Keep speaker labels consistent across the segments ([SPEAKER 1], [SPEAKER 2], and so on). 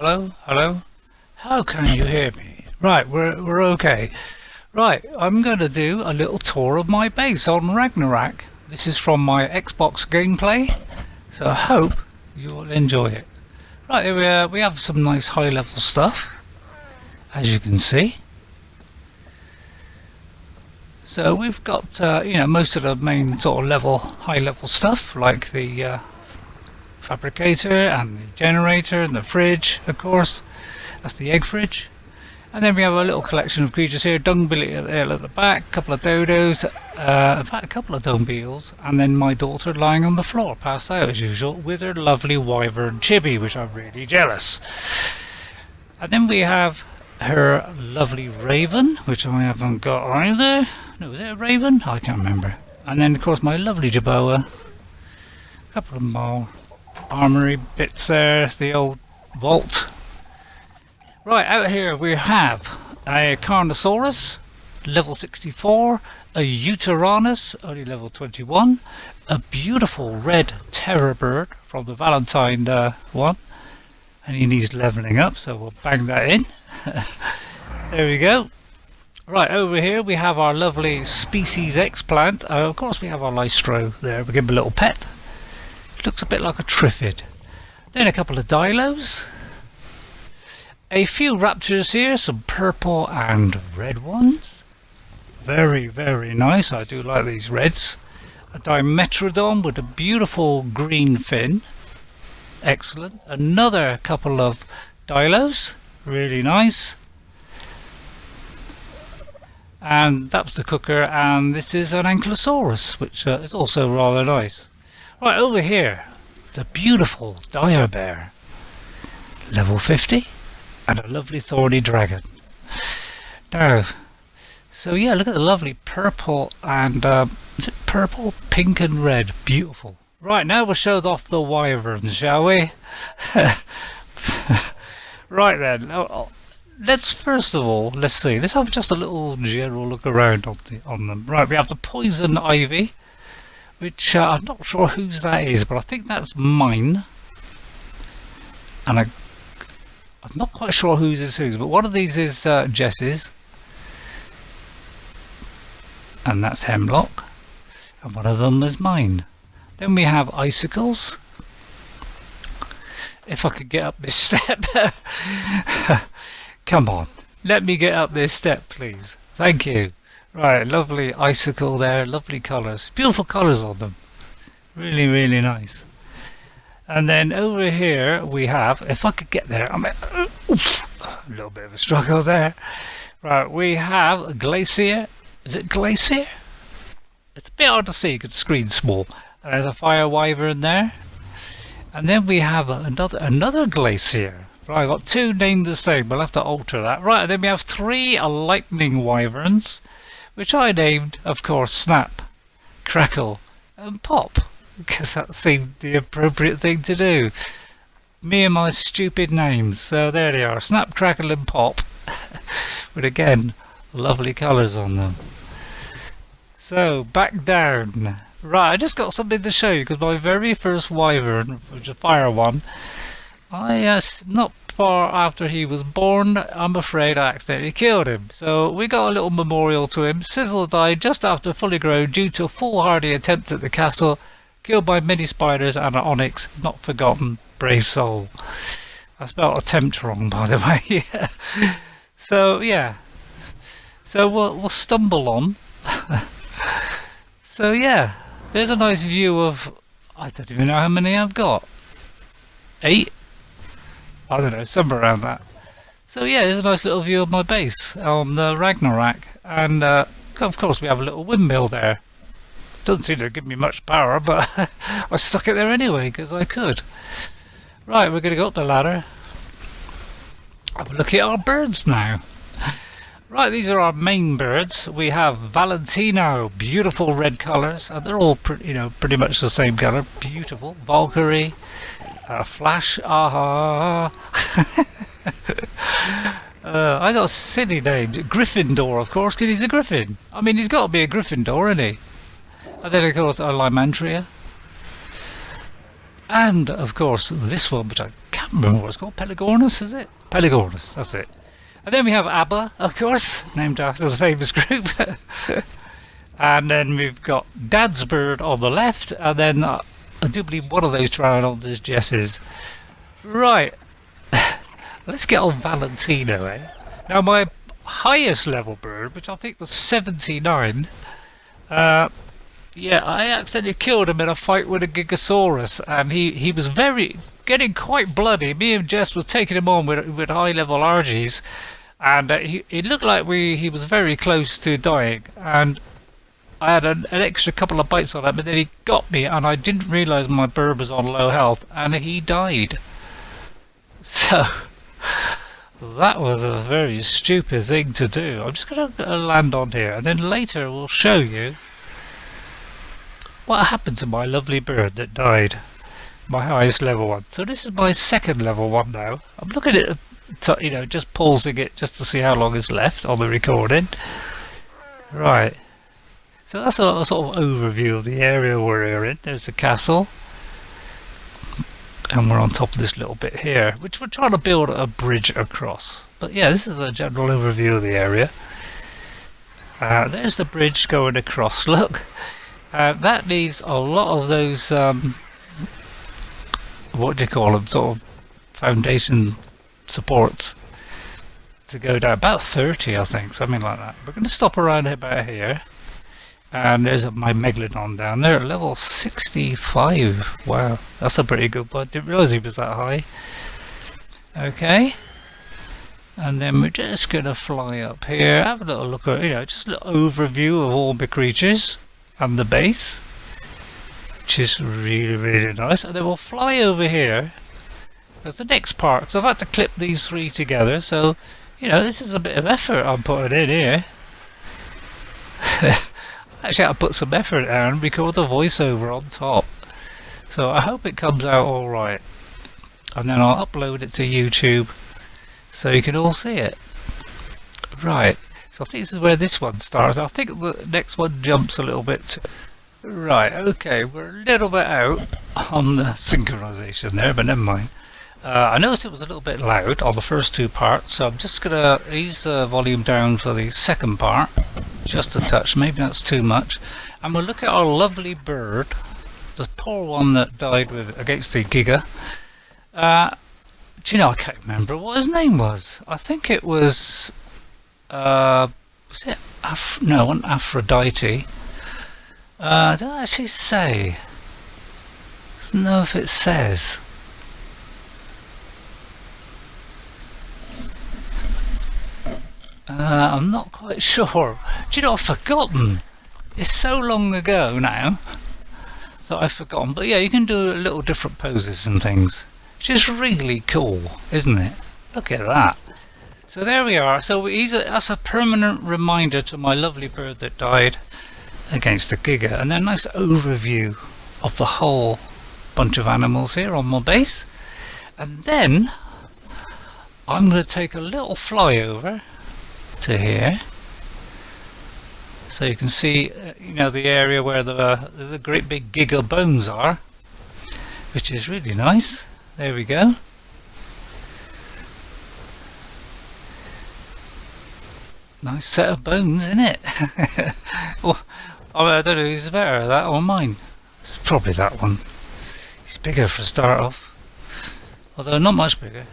[SPEAKER 1] Hello, hello. How can you hear me? Right, we're okay. Right, I'm going to do a little tour of my base on Ragnarok. This is from my Xbox gameplay, so I hope you will enjoy it. Right, here we have some nice high-level stuff, as you can see. So we've got, most of the main sort of high-level stuff, like the fabricator and the generator and the fridge, of course. That's the egg fridge. And then we have a little collection of creatures here. Dung beetle at the back, a couple of dodos, in fact a couple of dung beetles, and then my daughter lying on the floor, passed out as usual, with her lovely wyvern Chibi, which I'm really jealous. And then we have her lovely raven, which I haven't got either. No, is it a raven? I can't remember. And then of course my lovely Jaboa. A couple of more armory bits there, the old vault. Right, out here we have a Carnosaurus, level 64, a Uteranus, only level 21, a beautiful red terror bird from the Valentine one, and he needs leveling up, so we'll bang that in. There we go. Right, over here we have our lovely Species X plant. Of course we have our Lystro there, we give him a little pet. Looks a bit like a Triffid. Then a couple of Dilos. A few raptors here, some purple and red ones. Very, very nice. I do like these reds. A Dimetrodon with a beautiful green fin. Excellent. Another couple of Dilos. Really nice. And that's the cooker, and this is an Ankylosaurus, which is also rather nice. Right, over here, the beautiful Dire Bear. Level 50. And a lovely thorny dragon. Now, so yeah, look at the lovely purple and is it purple, pink and red? Beautiful. Right, now we'll show off the wyverns, shall we? Right then, let's first of all, let's have just a little general look around on them. Right, we have the poison ivy, which I'm not sure whose that is, but I think that's mine. And I'm not quite sure whose is whose, but one of these is Jess's, and that's Hemlock, and one of them is mine. Then we have icicles. If I could get up this step. Come on, let me get up this step, please. Thank you. Right, lovely icicle there, lovely colours, beautiful colours on them. Really, really nice. And then over here we have, if I could get there, a little bit of a struggle there. Right, we have a Glacier. Is it Glacier? It's a bit hard to see because the screen's small. And there's a Fire Wyvern there. And then we have another Glacier. Right, I've got two named the same, we'll have to alter that. Right, and then we have three Lightning Wyverns, which I named, of course, Snap, Crackle, and Pop. Because that seemed the appropriate thing to do. Me and my stupid names. So there they are. Snap, Crackle and Pop. But again, lovely colours on them. So, back down. Right, I just got something to show you. Because my very first wyvern, which is a fire one, not far after he was born, I'm afraid I accidentally killed him. So we got a little memorial to him. Sizzle died just after fully grown due to a foolhardy attempt at the castle. Killed by many spiders and an onyx, not forgotten, brave soul. I spelled attempt wrong, by the way. So yeah, so we'll stumble on. So yeah, there's a nice view of, I don't even know how many I've got. 8? I don't know, somewhere around that. So yeah, there's a nice little view of my base on the Ragnarok, and of course we have a little windmill there. Doesn't seem to give me much power, but I stuck it there anyway because I could. Right, we're going to go up the ladder. Have a look at our birds now. Right, these are our main birds. We have Valentino, beautiful red colours, and they're all pretty much the same colour. Beautiful. Valkyrie, Flash, aha. I got a silly name. Gryffindor, of course, because he's a griffin. I mean, he's got to be a Gryffindor, isn't he? And then of course a Lymantria. And of course this one, which I can't remember what it's called. Pelagornis, is it? Pelagornis, that's it. And then we have ABBA, of course, named after the famous group. And then we've got Dad's bird on the left, and then I do believe one of those trianons is Jess's. Right, let's get on Valentino, eh? Now my highest level bird, which I think was 79, yeah, I accidentally killed him in a fight with a Gigasaurus, and he was getting quite bloody. Me and Jess was taking him on with high level RGs, and it looked like he was very close to dying, and I had an extra couple of bites on him, but then he got me, and I didn't realise my bird was on low health, and he died. So that was a very stupid thing to do. I'm just going to land on here, and then later we'll show you what happened to my lovely bird that died, my highest level one. So this is my second level one now. I'm looking at it, just pausing it just to see how long is left on the recording. Right. So that's a sort of overview of the area we're in. There's the castle. And we're on top of this little bit here, which we're trying to build a bridge across. But yeah, this is a general overview of the area. There's the bridge going across, look. That needs a lot of those, what do you call them, sort of foundation supports to go down. About 30, I think, something like that. We're going to stop around about here. And there's my Megalodon down there, level 65. Wow, that's a pretty good one. Didn't realise he was that high. Okay. And then we're just going to fly up here, have a little look at, just a little overview of all the creatures and the base, which is really, really nice. And then we'll fly over here. That's the next part, because I've had to clip these three together, so, this is a bit of effort I'm putting in here. Actually, I put some effort down and record the voiceover on top. So I hope it comes out alright. And then I'll upload it to YouTube so you can all see it. Right, so I think this is where this one starts. I think the next one jumps a little bit too. Right, okay, we're a little bit out on the synchronization there, but never mind. I noticed it was a little bit loud on the first two parts, so I'm just going to ease the volume down for the second part, just a touch, maybe that's too much. And we'll look at our lovely bird, the poor one that died against the Giga. Do you know, I can't remember what his name was. I think it was it no, it wasn't Aphrodite. Did I actually say? I don't know if it says. I'm not quite sure. Do you know, I've forgotten. It's so long ago now that I've forgotten. But yeah, you can do little different poses and things, which is really cool, isn't it? Look at that. So there we are. So that's a permanent reminder to my lovely bird that died against the Giga. And then a nice overview of the whole bunch of animals here on my base. And then I'm going to take a little flyover to here, so you can see the area where the great big Giga bones are, which is really nice. There we go. Nice set of bones, isn't it? Well, I don't know who's better, that or mine. It's probably that one. It's bigger for a start off, although not much bigger.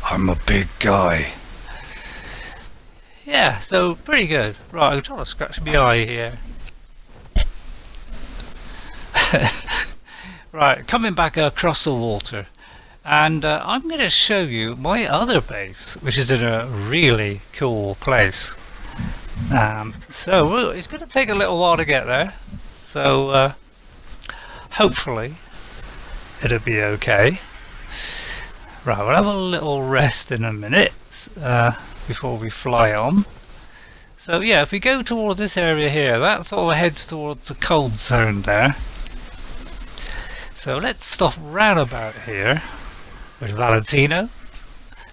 [SPEAKER 1] I'm a big guy. Yeah, so pretty good. Right, I'm trying to scratch my eye here. Right, coming back across the water, and I'm going to show you my other base, which is in a really cool place. So it's going to take a little while to get there, so hopefully it'll be okay. Right, we'll have a little rest in a minute before we fly on. So yeah, if we go toward this area here, that sort of heads towards the cold zone there. So let's stop round about here with Valentino.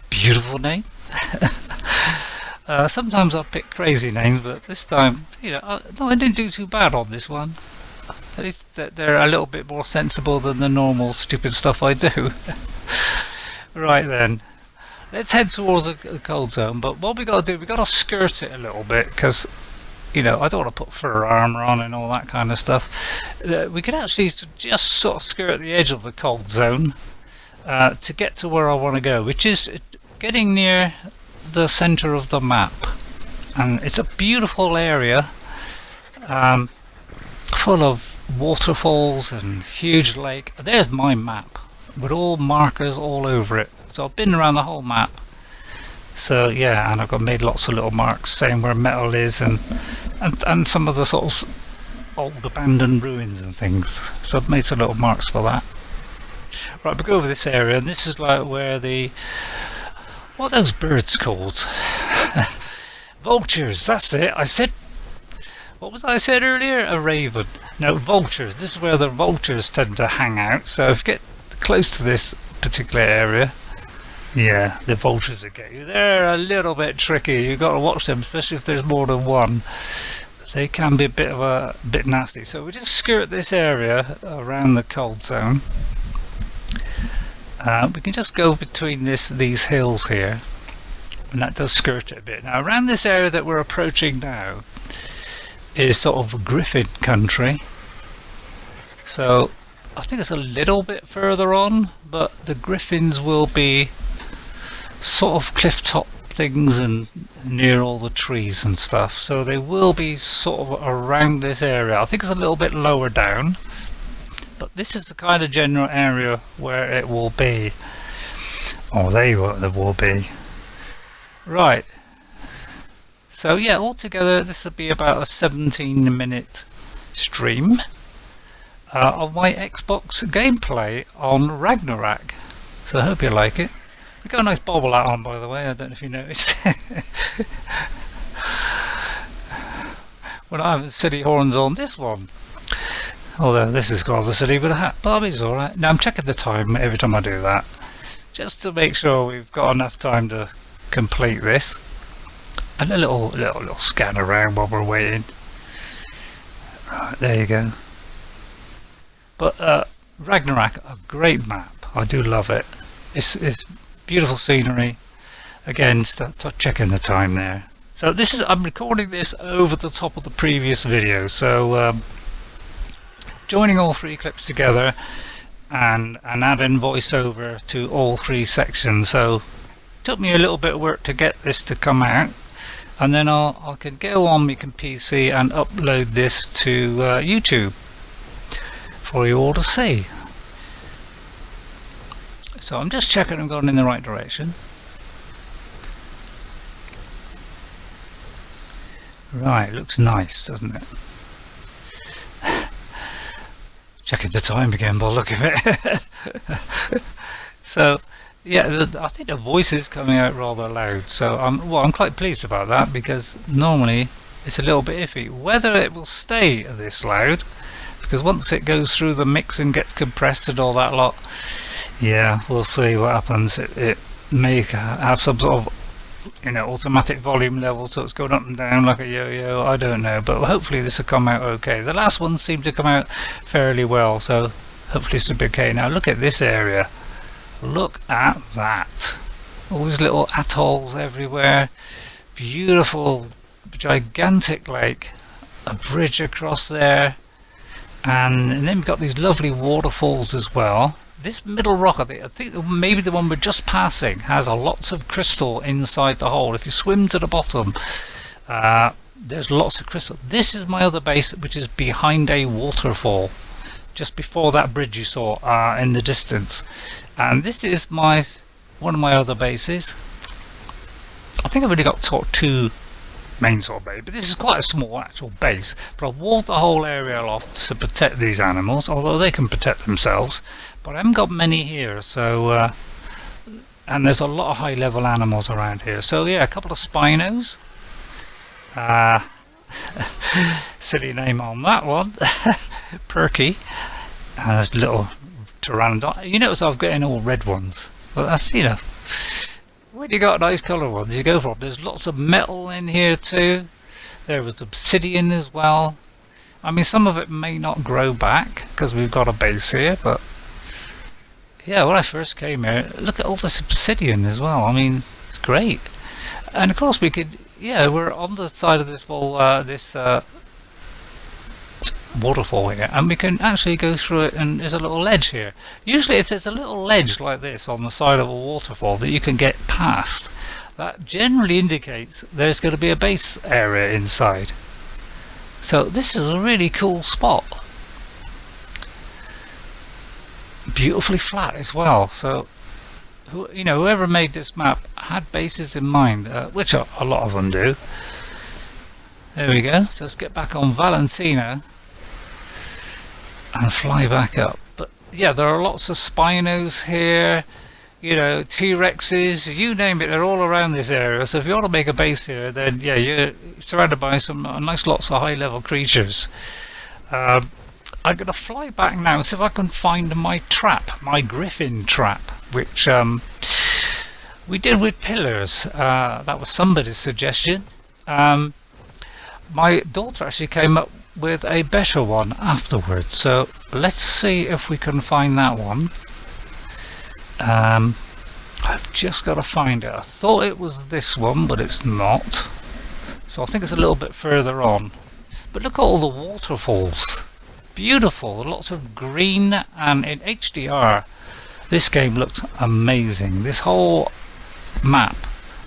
[SPEAKER 1] Beautiful name. Sometimes I'll pick crazy names, but this time, no, I didn't do too bad on this one. At least they're a little bit more sensible than the normal stupid stuff I do. Right then, let's head towards the cold zone. But what we got to do, we got to skirt it a little bit because, you know, I don't want to put fur armor on and all that kind of stuff. We could actually just sort of skirt the edge of the cold zone to get to where I want to go, which is getting near the center of the map. And it's a beautiful area, full of waterfalls and huge lake. There's my map with all markers all over it. So I've been around the whole map. So yeah, and I've got made lots of little marks saying where metal is and some of the sort of old abandoned ruins and things. So I've made some little marks for that. Right, we go over this area, and this is like where what are those birds called? Vultures, that's it. I said, what was I said earlier? A raven. No, vultures. This is where the vultures tend to hang out. So if you get close to this particular area, yeah, the vultures will get you. They're a little bit tricky. You've got to watch them, especially if there's more than one. They can be a bit nasty. So we just skirt this area around the cold zone. We can just go between these hills here, and that does skirt it a bit. Now around this area that we're approaching now is sort of griffin country. So I think it's a little bit further on, but the griffins will be sort of cliff top things and near all the trees and stuff. So they will be sort of around this area. I think it's a little bit lower down, but this is the kind of general area where it will be. Oh, there you are, there will be. Right. So yeah, altogether this will be about a 17-minute stream of my Xbox gameplay on Ragnarok. So I hope you like it. We've got a nice bobble hat on, by the way. I don't know if you noticed. Well, I haven't silly horns on this one. Although this is rather silly with a hat. Bobby's alright. Now I'm checking the time every time I do that, just to make sure we've got enough time to complete this. And a little scan around while we're waiting. Right, there you go. But Ragnarok, a great map. I do love it. It's beautiful scenery. Again, start checking the time there. So I'm recording this over the top of the previous video. So joining all three clips together and adding voiceover to all three sections. So it took me a little bit of work to get this to come out. And then I can go on my PC and upload this to YouTube for you all to see. So I'm just checking I'm going in the right direction. Right, looks nice, doesn't it? Checking the time again by the look of it. So yeah, I think the voice is coming out rather loud, so I'm quite pleased about that, because normally it's a little bit iffy whether it will stay this loud, because once it goes through the mix and gets compressed and all that lot, yeah, we'll see what happens. It may have some sort of, you know, automatic volume level, so it's going up and down like a yo-yo. I don't know, but hopefully this will come out okay. The last one seemed to come out fairly well, so hopefully this will be okay. Now look at this area. Look at that. All these little atolls everywhere. Beautiful, gigantic lake. A bridge across there. And then we've got these lovely waterfalls as well. This middle rock, I think maybe the one we're just passing, has lots of crystal inside the hole. If you swim to the bottom, there's lots of crystal. This is my other base, which is behind a waterfall, just before that bridge you saw in the distance. And this is one of my other bases. I think I've only got two main sort of base, but this is quite a small actual base. But I've walled the whole area off to protect these animals, although they can protect themselves. But I haven't got many here, so and there's a lot of high level animals around here. So yeah, a couple of Spinos. Silly name on that one. Perky. And there's little Pteranodon. You notice I've got all red ones. Well, that's, you know, when you got nice colour ones you go for them. There's lots of metal in here too. There was obsidian as well. I mean, some of it may not grow back because we've got a base here, but yeah, when I first came here, look at all this obsidian as well. I mean, it's great. And of course we could, yeah, we're on the side of this wall, this waterfall here, and we can actually go through it, and there's a little ledge here. Usually if there's a little ledge like this on the side of a waterfall that you can get past, that generally indicates there's going to be a base area inside. So this is a really cool spot. Beautifully flat as well. So, whoever made this map had bases in mind, which a lot of them do. There we go. So let's get back on Valentina and fly back up. But yeah, there are lots of Spinos here. T-Rexes, you name it, they're all around this area. So if you want to make a base here, then yeah, you're surrounded by some nice lots of high-level creatures. I'm going to fly back now and see if I can find my trap, my griffin trap, which we did with pillars. That was somebody's suggestion. My daughter actually came up with a better one afterwards. So let's see if we can find that one. I've just got to find it. I thought it was this one, but it's not. So I think it's a little bit further on. But look at all the waterfalls. Beautiful, lots of green, and in HDR this game looks amazing. This whole map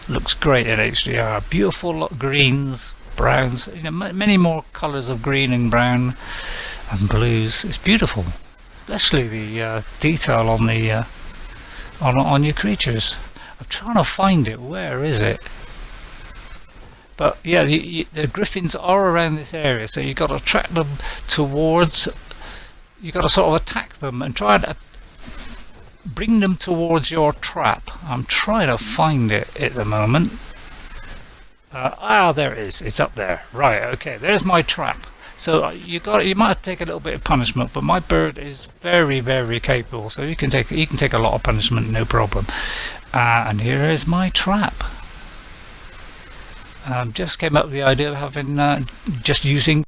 [SPEAKER 1] looks great in HDR. Beautiful greens, browns, many more colours of green and brown and blues. It's beautiful, especially the detail on the on your creatures. I'm trying to find it. Where is it? But yeah, the griffins are around this area, so you've got to attract them towards. You've got to sort of attack them and try to bring them towards your trap. I'm trying to find it at the moment. There it is. It's up there. Right. Okay. There's my trap. So you might have to take a little bit of punishment, but my bird is very, very capable. So you can take a lot of punishment, no problem. And here is my trap. Just came up with the idea of having just using